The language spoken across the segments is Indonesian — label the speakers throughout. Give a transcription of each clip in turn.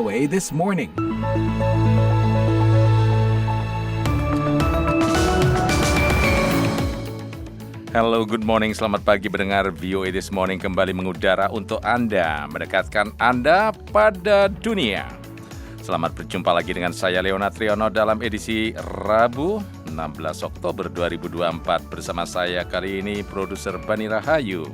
Speaker 1: VOA This Morning.
Speaker 2: Hello, good morning. Selamat pagi pendengar VOA This Morning kembali mengudara untuk Anda, mendekatkan Anda pada dunia. Selamat berjumpa lagi dengan saya Leonard Triono dalam edisi Rabu 16 Oktober 2024. Bersama saya kali ini produser Bani Rahayu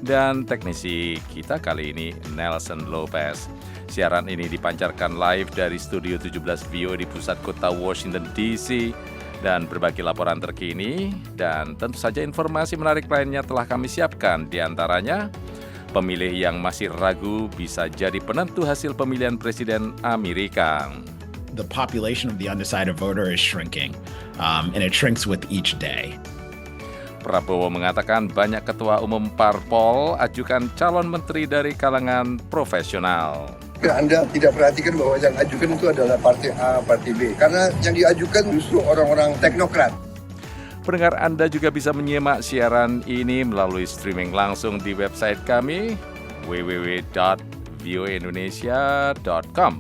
Speaker 2: dan teknisi kita kali ini Nelson Lopez. Siaran ini dipancarkan live dari Studio 17 VOA di pusat kota Washington DC dan berbagi laporan terkini dan tentu saja informasi menarik lainnya telah kami siapkan. Di antaranya, pemilih yang masih ragu bisa jadi penentu hasil pemilihan presiden Amerika.
Speaker 3: The population of the undecided voter is shrinking, and it shrinks with each day.
Speaker 2: Prabowo mengatakan banyak ketua umum parpol ajukan calon menteri dari kalangan profesional.
Speaker 4: Anda tidak perhatikan bahwa yang ajukan itu adalah partai A, partai B. Karena yang diajukan justru orang-orang teknokrat.
Speaker 2: Pendengar Anda juga bisa menyimak siaran ini melalui streaming langsung di website kami www.voaindonesia.com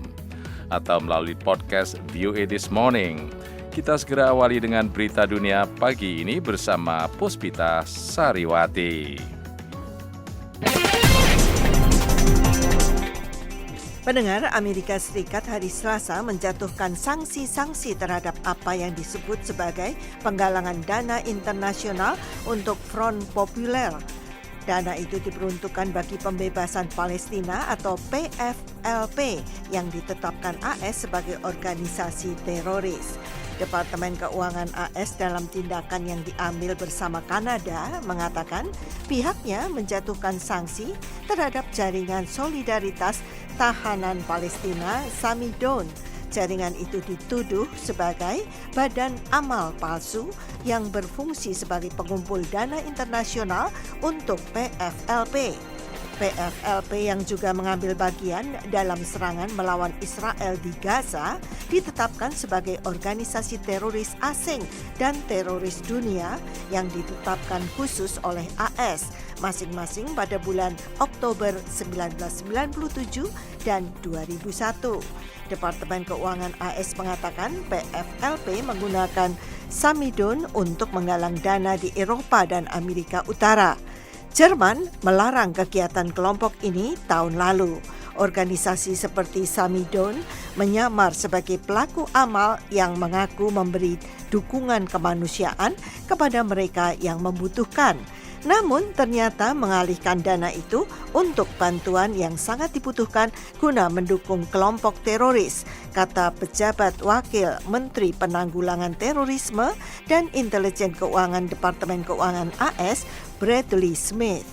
Speaker 2: atau melalui podcast VOA This Morning. Kita segera awali dengan berita dunia pagi ini bersama Puspita Sariwati.
Speaker 5: Pendengar, Amerika Serikat hari Selasa menjatuhkan sanksi-sanksi terhadap apa yang disebut sebagai penggalangan dana internasional untuk Front Populer. Dana itu diperuntukkan bagi pembebasan Palestina atau PFLP yang ditetapkan AS sebagai organisasi teroris. Departemen Keuangan AS dalam tindakan yang diambil bersama Kanada mengatakan pihaknya menjatuhkan sanksi terhadap jaringan solidaritas tahanan Palestina Samidon. Jaringan itu dituduh sebagai badan amal palsu yang berfungsi sebagai pengumpul dana internasional untuk PFLP. PFLP yang juga mengambil bagian dalam serangan melawan Israel di Gaza ditetapkan sebagai organisasi teroris asing dan teroris dunia yang ditetapkan khusus oleh AS masing-masing pada bulan Oktober 1997 dan 2001. Departemen Keuangan AS mengatakan PFLP menggunakan Samidon untuk menggalang dana di Eropa dan Amerika Utara. Jerman melarang kegiatan kelompok ini tahun lalu. Organisasi seperti Samidon menyamar sebagai pelaku amal yang mengaku memberi dukungan kemanusiaan kepada mereka yang membutuhkan. Namun ternyata mengalihkan dana itu untuk bantuan yang sangat dibutuhkan guna mendukung kelompok teroris, kata pejabat wakil Menteri Penanggulangan Terorisme dan Intelijen Keuangan Departemen Keuangan AS, Bradley Smith.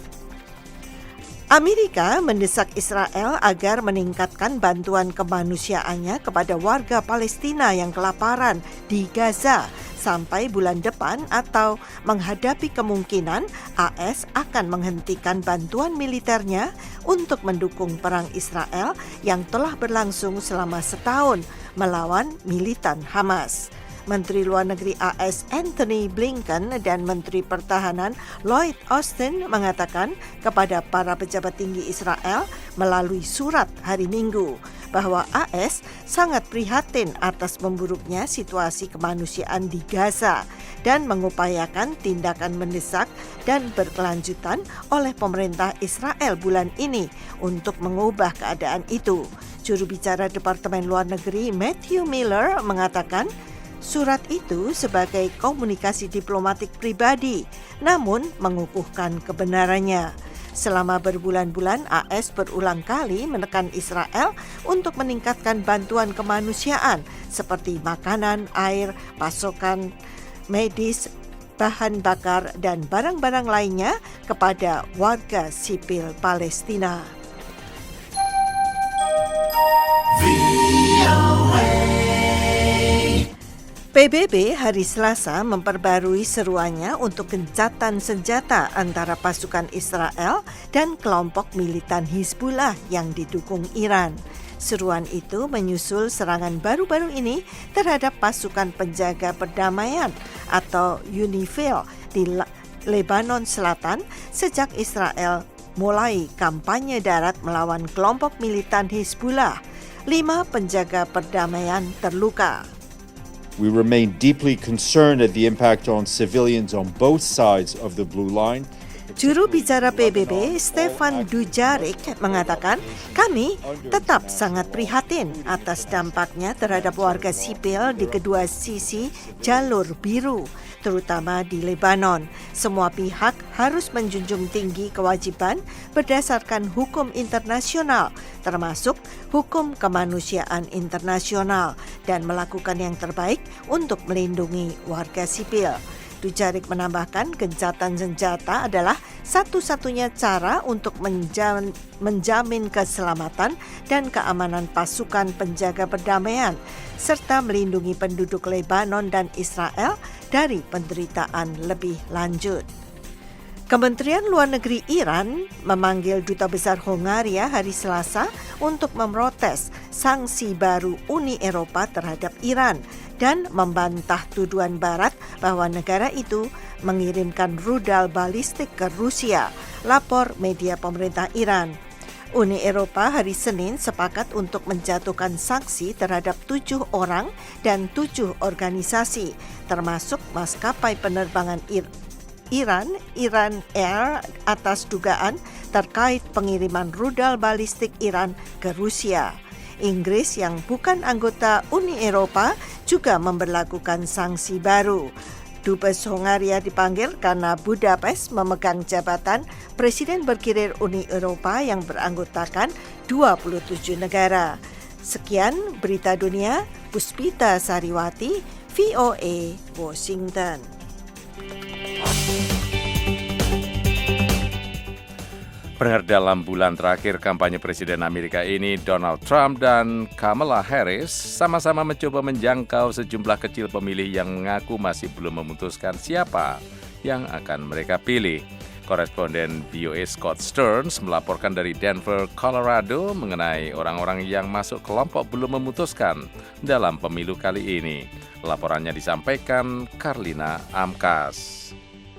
Speaker 5: Amerika mendesak Israel agar meningkatkan bantuan kemanusiaannya kepada warga Palestina yang kelaparan di Gaza sampai bulan depan atau menghadapi kemungkinan AS akan menghentikan bantuan militernya untuk mendukung perang Israel yang telah berlangsung selama setahun melawan militan Hamas. Menteri Luar Negeri AS Antony Blinken dan Menteri Pertahanan Lloyd Austin mengatakan kepada para pejabat tinggi Israel melalui surat hari Minggu bahwa AS sangat prihatin atas memburuknya situasi kemanusiaan di Gaza dan mengupayakan tindakan mendesak dan berkelanjutan oleh pemerintah Israel bulan ini untuk mengubah keadaan itu. Juru bicara Departemen Luar Negeri Matthew Miller mengatakan surat itu sebagai komunikasi diplomatik pribadi, namun mengukuhkan kebenarannya. Selama berbulan-bulan, AS berulang kali menekan Israel untuk meningkatkan bantuan kemanusiaan seperti makanan, air, pasokan medis, bahan bakar, dan barang-barang lainnya kepada warga sipil Palestina. PBB hari Selasa memperbarui seruannya untuk gencatan senjata antara pasukan Israel dan kelompok militan Hizbullah yang didukung Iran. Seruan itu menyusul serangan baru-baru ini terhadap pasukan penjaga perdamaian atau UNIFIL di Lebanon Selatan sejak Israel mulai kampanye darat melawan kelompok militan Hizbullah. 5 penjaga perdamaian terluka.
Speaker 1: We remain deeply concerned at the impact on civilians on both sides of the blue line.
Speaker 5: Juru bicara PBB, Stefan Dujarric, mengatakan, kami tetap sangat prihatin atas dampaknya terhadap warga sipil di kedua sisi jalur biru, terutama di Lebanon. Semua pihak harus menjunjung tinggi kewajiban berdasarkan hukum internasional, termasuk hukum kemanusiaan internasional, dan melakukan yang terbaik untuk melindungi warga sipil. Dujarric menambahkan gencatan senjata adalah satu-satunya cara untuk menjamin keselamatan dan keamanan pasukan penjaga perdamaian, serta melindungi penduduk Lebanon dan Israel dari penderitaan lebih lanjut. Kementerian Luar Negeri Iran memanggil Duta Besar Hongaria hari Selasa untuk memprotes sanksi baru Uni Eropa terhadap Iran dan membantah tuduhan Barat bahwa negara itu mengirimkan rudal balistik ke Rusia, lapor media pemerintah Iran. Uni Eropa hari Senin sepakat untuk menjatuhkan sanksi terhadap 7 orang dan 7 organisasi, termasuk maskapai penerbangan Iran Air atas dugaan terkait pengiriman rudal balistik Iran ke Rusia. Inggris yang bukan anggota Uni Eropa juga memberlakukan sanksi baru. Dubes Hongaria dipanggil karena Budapest memegang jabatan Presiden berkirir Uni Eropa yang beranggotakan 27 negara. Sekian berita dunia, Puspita Sariwati, VOA, Washington.
Speaker 2: Pendengar, dalam bulan terakhir kampanye Presiden Amerika ini, Donald Trump dan Kamala Harris sama-sama mencoba menjangkau sejumlah kecil pemilih yang mengaku masih belum memutuskan siapa yang akan mereka pilih. Koresponden VOA Scott Stearns melaporkan dari Denver, Colorado mengenai orang-orang yang masuk kelompok belum memutuskan dalam pemilu kali ini. Laporannya disampaikan Karlina Amkas.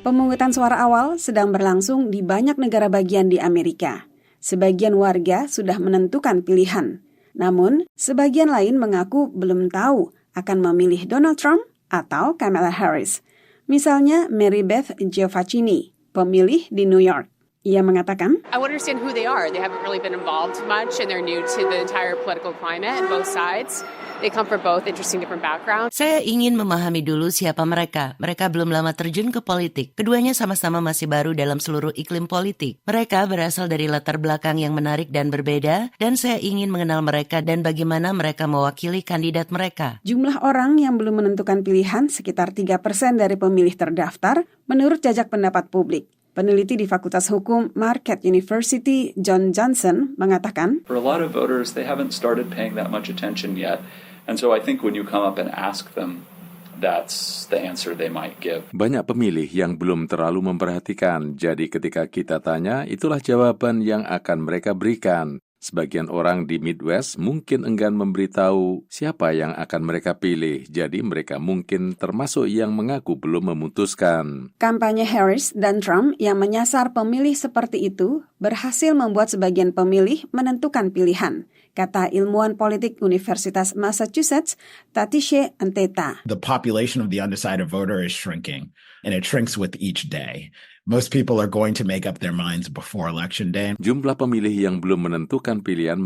Speaker 6: Pemungutan suara awal sedang berlangsung di banyak negara bagian di Amerika. Sebagian warga sudah menentukan pilihan. Namun, sebagian lain mengaku belum tahu akan memilih Donald Trump atau Kamala Harris. Misalnya Mary Beth Giovacchini, pemilih di New York. Ia mengatakan,
Speaker 7: I want to understand who they are. They haven't really been involved much and they're new to the entire political climate on both sides. They come from both interesting different backgrounds.
Speaker 8: Saya ingin memahami dulu siapa mereka. Mereka belum lama terjun ke politik. Keduanya sama-sama masih baru dalam seluruh iklim politik. Mereka berasal dari latar belakang yang menarik dan berbeda, dan saya ingin mengenal mereka dan bagaimana mereka mewakili kandidat mereka.
Speaker 6: Jumlah orang yang belum menentukan pilihan sekitar 3% dari pemilih terdaftar menurut jajak pendapat publik. Peneliti di Fakultas Hukum Marquette University, John Johnson, mengatakan,
Speaker 9: For a lot of voters, they haven't started paying that much attention yet. And so I think when you come up and ask them, that's the answer they might give.
Speaker 2: Banyak pemilih yang belum terlalu memperhatikan, jadi ketika kita tanya, itulah jawaban yang akan mereka berikan. Sebagian orang di Midwest mungkin enggan memberitahu siapa yang akan mereka pilih, jadi mereka mungkin termasuk yang mengaku belum memutuskan.
Speaker 6: Kampanye Harris dan Trump yang menyasar pemilih seperti itu berhasil membuat sebagian pemilih menentukan pilihan, kata ilmuwan politik Universitas Massachusetts, Tatishe Anteta.
Speaker 3: The population of the undecided voter is shrinking, and it shrinks with each day. Most people are going to make up their minds before election day.
Speaker 2: Jumlah pemilih yang belum menentukan pilihan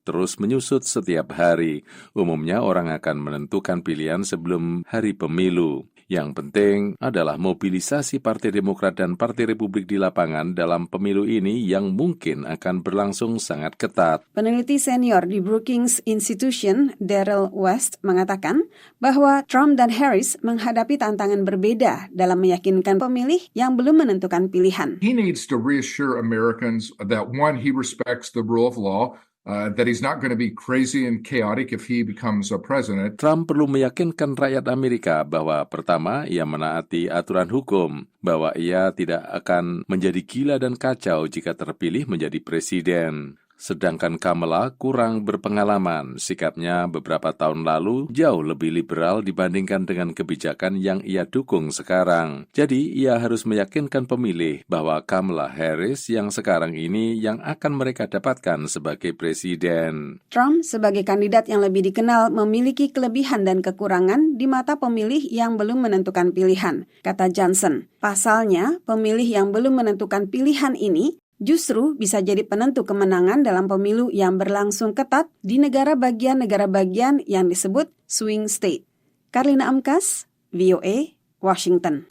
Speaker 2: terus menyusut setiap hari. Umumnya orang akan menentukan pilihan sebelum hari pemilu. Yang penting adalah mobilisasi Partai Demokrat dan Partai Republik di lapangan dalam pemilu ini yang mungkin akan berlangsung sangat ketat.
Speaker 6: Peneliti senior di Brookings Institution, Daryl West, mengatakan bahwa Trump dan Harris menghadapi tantangan berbeda dalam meyakinkan pemilih yang belum menentukan pilihan.
Speaker 10: He needs to reassure Americans that, one, he respects the rule of law, that he's not going to be crazy and chaotic if he becomes a president.
Speaker 2: Trump perlu meyakinkan rakyat Amerika bahwa pertama, ia menaati aturan hukum, bahwa ia tidak akan menjadi gila dan kacau jika terpilih menjadi presiden. Sedangkan Kamala kurang berpengalaman. Sikapnya beberapa tahun lalu jauh lebih liberal dibandingkan dengan kebijakan yang ia dukung sekarang. Jadi, ia harus meyakinkan pemilih bahwa Kamala Harris yang sekarang ini yang akan mereka dapatkan sebagai presiden.
Speaker 6: Trump sebagai kandidat yang lebih dikenal memiliki kelebihan dan kekurangan di mata pemilih yang belum menentukan pilihan, kata Johnson. Pasalnya, pemilih yang belum menentukan pilihan ini justru bisa jadi penentu kemenangan dalam pemilu yang berlangsung ketat di negara bagian yang disebut swing state. Karlina Amkas, VOA, Washington.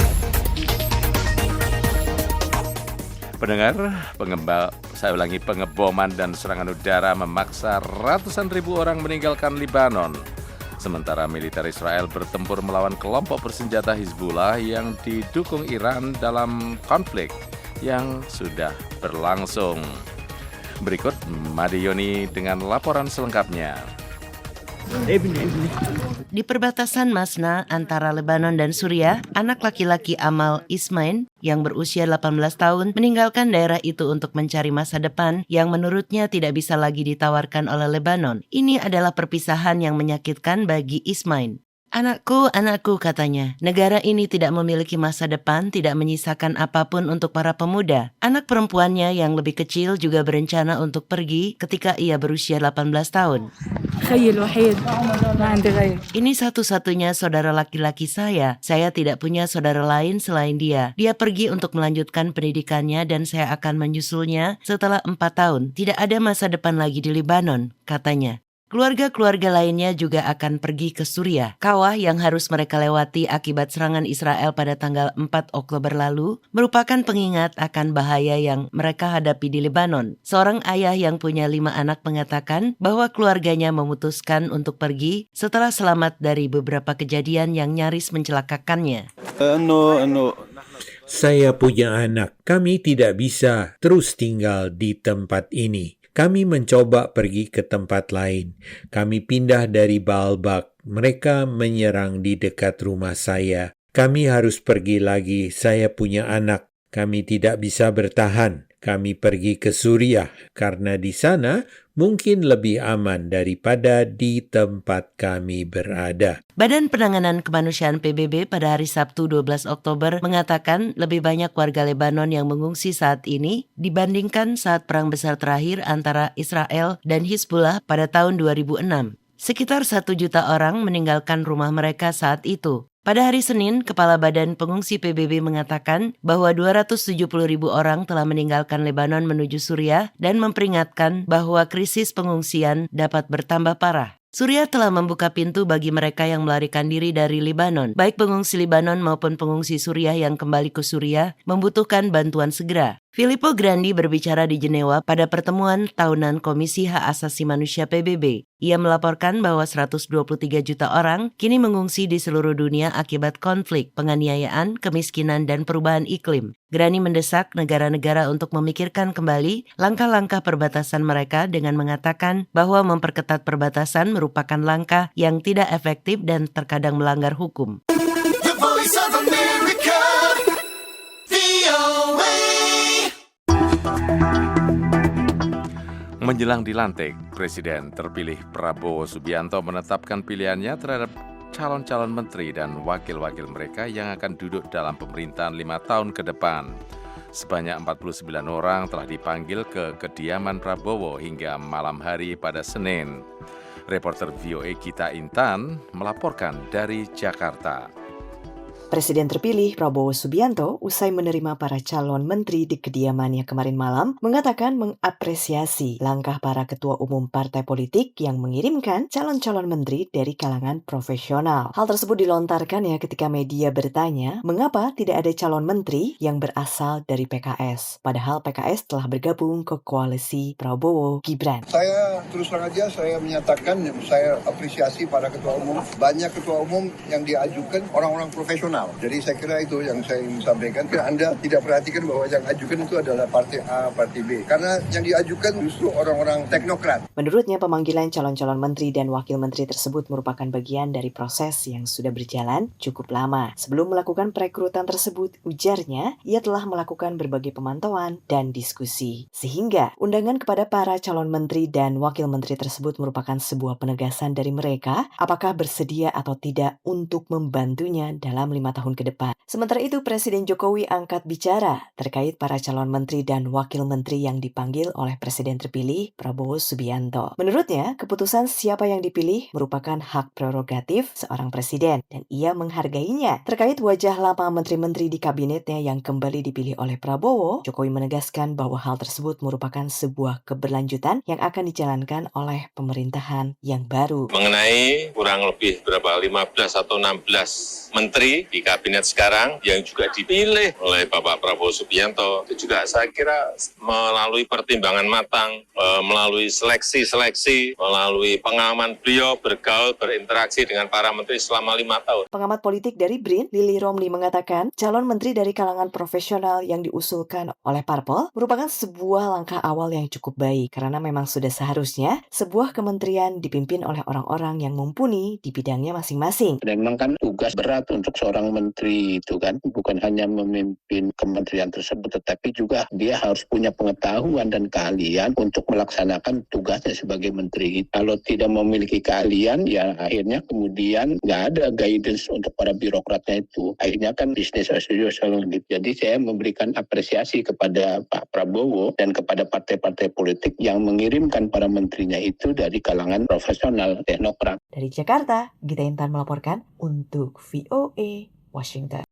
Speaker 2: Pendengar, pengeboman dan serangan udara memaksa ratusan ribu orang meninggalkan Lebanon. Sementara militer Israel bertempur melawan kelompok bersenjata Hizbullah yang didukung Iran dalam konflik yang sudah berlangsung. Berikut Madioni dengan laporan selengkapnya.
Speaker 8: Di perbatasan Masna antara Lebanon dan Suriah, anak laki-laki Amal Ismail yang berusia 18 tahun meninggalkan daerah itu untuk mencari masa depan yang menurutnya tidak bisa lagi ditawarkan oleh Lebanon. Ini adalah perpisahan yang menyakitkan bagi Ismail. Anakku, katanya, negara ini tidak memiliki masa depan, tidak menyisakan apapun untuk para pemuda. Anak perempuannya yang lebih kecil juga berencana untuk pergi ketika ia berusia 18 tahun. Ini satu-satunya saudara laki-laki saya tidak punya saudara lain selain dia. Dia pergi untuk melanjutkan pendidikannya dan saya akan menyusulnya setelah 4 tahun. Tidak ada masa depan lagi di Lebanon, katanya. Keluarga-keluarga lainnya juga akan pergi ke Suriah. Kawah yang harus mereka lewati akibat serangan Israel pada tanggal 4 Oktober lalu merupakan pengingat akan bahaya yang mereka hadapi di Lebanon. Seorang ayah yang punya 5 anak mengatakan bahwa keluarganya memutuskan untuk pergi setelah selamat dari beberapa kejadian yang nyaris mencelakakannya.
Speaker 11: Saya punya anak. Kami tidak bisa terus tinggal di tempat ini. Kami mencoba pergi ke tempat lain. Kami pindah dari Baalbek. Mereka menyerang di dekat rumah saya. Kami harus pergi lagi. Saya punya anak. Kami tidak bisa bertahan. Kami pergi ke Suriah karena di sana mungkin lebih aman daripada di tempat kami berada.
Speaker 8: Badan Penanganan Kemanusiaan PBB pada hari Sabtu 12 Oktober mengatakan lebih banyak warga Lebanon yang mengungsi saat ini dibandingkan saat perang besar terakhir antara Israel dan Hizbullah pada tahun 2006. Sekitar 1 juta orang meninggalkan rumah mereka saat itu. Pada hari Senin, Kepala Badan Pengungsi PBB mengatakan bahwa 270.000 orang telah meninggalkan Lebanon menuju Suriah dan memperingatkan bahwa krisis pengungsian dapat bertambah parah. Suriah telah membuka pintu bagi mereka yang melarikan diri dari Lebanon. Baik pengungsi Lebanon maupun pengungsi Suriah yang kembali ke Suriah membutuhkan bantuan segera. Filippo Grandi berbicara di Jenewa pada pertemuan tahunan Komisi Hak Asasi Manusia PBB. Ia melaporkan bahwa 123 juta orang kini mengungsi di seluruh dunia akibat konflik, penganiayaan, kemiskinan, dan perubahan iklim. Grandi mendesak negara-negara untuk memikirkan kembali langkah-langkah perbatasan mereka dengan mengatakan bahwa memperketat perbatasan merupakan langkah yang tidak efektif dan terkadang melanggar hukum.
Speaker 12: The Voice of America, VOA.
Speaker 2: Menjelang dilantik, Presiden terpilih Prabowo Subianto menetapkan pilihannya terhadap calon-calon menteri dan wakil-wakil mereka yang akan duduk dalam pemerintahan 5 tahun ke depan. Sebanyak 49 orang telah dipanggil ke kediaman Prabowo hingga malam hari pada Senin. Reporter VOA Gita Intan melaporkan dari Jakarta.
Speaker 13: Presiden terpilih Prabowo Subianto usai menerima para calon menteri di kediamannya kemarin malam mengatakan mengapresiasi langkah para ketua umum partai politik yang mengirimkan calon-calon menteri dari kalangan profesional. Hal tersebut dilontarkan ketika media bertanya mengapa tidak ada calon menteri yang berasal dari PKS. Padahal PKS telah bergabung ke koalisi Prabowo Gibran.
Speaker 4: Saya terus terang aja saya menyatakan saya apresiasi para ketua umum. Banyak ketua umum yang diajukan orang-orang profesional. profesional. Jadi saya kira itu yang saya ingin sampaikan. Anda tidak perhatikan bahwa yang ajukan itu adalah partai A, partai B. Karena yang diajukan justru orang-orang teknokrat.
Speaker 13: Menurutnya, pemanggilan calon-calon menteri dan wakil menteri tersebut merupakan bagian dari proses yang sudah berjalan cukup lama. Sebelum melakukan perekrutan tersebut, ujarnya, ia telah melakukan berbagai pemantauan dan diskusi. Sehingga, undangan kepada para calon menteri dan wakil menteri tersebut merupakan sebuah penegasan dari mereka apakah bersedia atau tidak untuk membantunya dalam 5 tahun ke depan. Sementara itu, Presiden Jokowi angkat bicara terkait para calon menteri dan wakil menteri yang dipanggil oleh Presiden terpilih Prabowo Subianto. Menurutnya, keputusan siapa yang dipilih merupakan hak prerogatif seorang presiden dan ia menghargainya. Terkait wajah lama menteri-menteri di kabinetnya yang kembali dipilih oleh Prabowo, Jokowi menegaskan bahwa hal tersebut merupakan sebuah keberlanjutan yang akan dijalankan oleh pemerintahan yang baru.
Speaker 14: Mengenai kurang lebih 15 atau 16 menteri di kabinet sekarang yang juga dipilih oleh Bapak Prabowo Subianto, itu juga saya kira melalui pertimbangan matang, melalui seleksi, melalui pengalaman beliau bergaul, berinteraksi dengan para menteri selama 5 tahun.
Speaker 13: Pengamat politik dari BRIN, Lili Romli mengatakan, calon menteri dari kalangan profesional yang diusulkan oleh parpol merupakan sebuah langkah awal yang cukup baik karena memang sudah seharusnya sebuah kementerian dipimpin oleh orang-orang yang mumpuni di bidangnya masing-masing.
Speaker 15: Memang kan tugas berat untuk seorang menteri itu kan, bukan hanya memimpin kementerian tersebut, tetapi juga dia harus punya pengetahuan dan keahlian untuk melaksanakan tugasnya sebagai menteri. Kalau tidak memiliki keahlian, ya akhirnya kemudian nggak ada guidance untuk para birokratnya itu. Akhirnya kan bisnis as usual gitu. Jadi saya memberikan apresiasi kepada Pak Prabowo dan kepada partai-partai politik yang mengirimkan para menterinya itu dari kalangan profesional teknokrat.
Speaker 13: Dari Jakarta, Gita Intan melaporkan untuk VOA Washington.